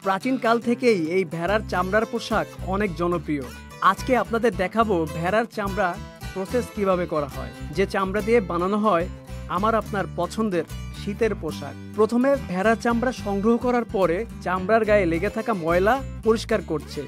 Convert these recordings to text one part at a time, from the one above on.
প্রাচীন কাল থেকেই এই ভেড়ার চামড়ার পোশাক অনেক জনপ্রিয়। আজকে আপনাদের দেখাবো ভেড়ার চামড়া প্রসেস কিভাবে করা হয়, যে চামড়া দিয়ে বানানো হয় আমার আপনার পছন্দের শীতের পোশাক। প্রথমে ভেড়ার চামড়া সংগ্রহ করার পরে চামড়ার গায়ে লেগে থাকা ময়লা পরিষ্কার করছে।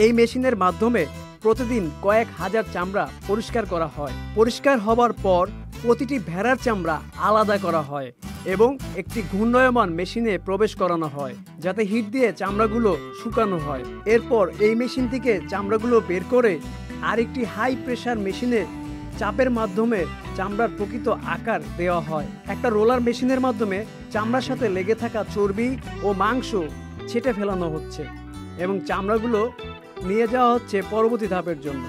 এই মেশিনের মাধ্যমে প্রতিদিন কয়েক হাজার চামড়া পরিষ্কার করা হয়। পরিষ্কার হবার পর প্রতিটি ভেড়ার চামড়া আলাদা করা হয় এবং একটি ঘূর্ণায়মান মেশিনে প্রবেশ করানো হয় যাতে হিট দিয়ে চামড়াগুলো শুকানো হয়। এরপর এই মেশিন থেকে চামড়াগুলো বের করে আরেকটি হাই প্রেসার মেশিনে চাপের মাধ্যমে চামড়ার প্রকৃত আকার দেওয়া হয়। একটা রোলার মেশিনের মাধ্যমে চামড়ার সাথে লেগে থাকা চর্বি ও মাংস ছেঁটে ফেলানো হচ্ছে এবং চামড়াগুলো নিয়ে যাওয়া হচ্ছে পরবর্তী ধাপের জন্য।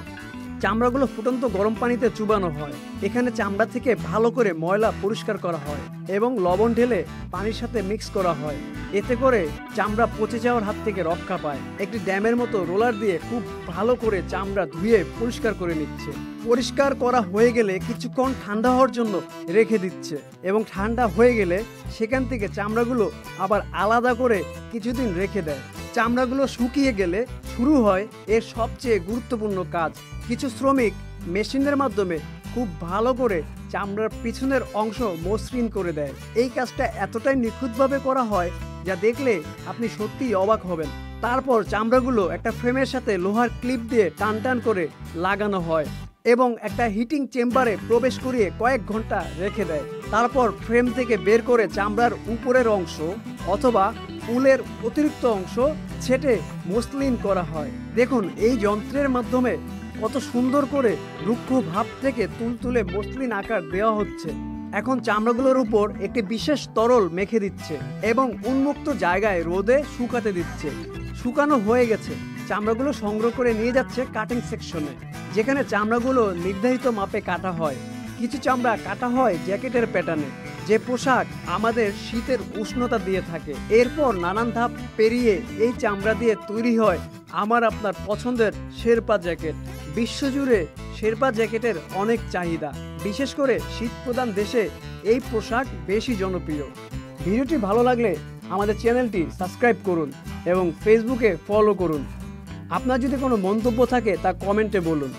চামড়াগুলো ফুটন্ত গরম পানিতে চুবানো হয়। এখানে চামড়া থেকে ভালো করে ময়লা পরিষ্কার করা হয় এবং লবণ ঢেলে পানির সাথে মিক্স করা হয়। এতে করে চামড়া পচে যাওয়ার হাত থেকে রক্ষা পায়। একটি ড্যামের মতো রোলার দিয়ে খুব ভালো করে চামড়া ধুয়ে পরিষ্কার করে নিচ্ছে। পরিষ্কার করা হয়ে গেলে কিছুক্ষণ ঠান্ডা হওয়ার জন্য রেখে দিচ্ছে এবং ঠান্ডা হয়ে গেলে সেখান থেকে চামড়াগুলো আবার আলাদা করে কিছুদিন রেখে দেয়। চামড়াগুলো শুকিয়ে গেলে শুরু হয় এর সবচেয়ে গুরুত্বপূর্ণ কাজ। কিছু শ্রমিক মেশিনের মাধ্যমে খুব ভালো করে চামড়ার পিছনের অংশ মসৃণ করে দেয়। এই কাজটা এতটাই নিখুঁতভাবে করা হয় যা দেখলে আপনি সত্যিই অবাক হবেন। তারপর চামড়াগুলো একটা ফ্রেমের সাথে লোহার ক্লিপ দিয়ে টান টান করে লাগানো হয় এবং একটা হিটিং চেম্বারে প্রবেশ করিয়ে কয়েক ঘন্টা রেখে দেয়। তারপর ফ্রেম থেকে বের করে চামড়ার উপরের অংশ অথবা উলের অতিরিক্ত অংশ ছেটে মসৃণ করা হয়। দেখুন এই যন্ত্রের মাধ্যমে কত সুন্দর করে রুক্ষ ভাব থেকে তুলতুলে মসৃণ আকার দেওয়া হচ্ছে। এখন চামড়াগুলোর উপর একটি বিশেষ তরল মেখে দিচ্ছে এবং উন্মুক্ত জায়গায় রোদে শুকাতে দিচ্ছে। শুকানো হয়ে গেছে, চামড়াগুলো সংগ্রহ করে নিয়ে যাচ্ছে কাটিং সেকশনে, যেখানে চামড়াগুলো নির্ধারিত মাপে কাটা হয়। কিছু চামড়া কাটা হয় জ্যাকেটের প্যাটার্নে, যে পোশাক আমাদের শীতের উষ্ণতা দিয়ে থাকে। এরপর নানান ধাপ পেরিয়ে এই চামড়া দিয়ে তৈরি হয় আমার আপনার পছন্দের শেরপা জ্যাকেট। বিশ্বজুড়ে শেরপা জ্যাকেটের অনেক চাহিদা, বিশেষ করে শীতপ্রধান দেশে এই পোশাক বেশি জনপ্রিয়। ভিডিওটি ভালো লাগলে আমাদের চ্যানেলটি সাবস্ক্রাইব করুন এবং ফেসবুকে ফলো করুন। আপনার যদি কোনো মন্তব্য থাকে তা কমেন্টে বলুন।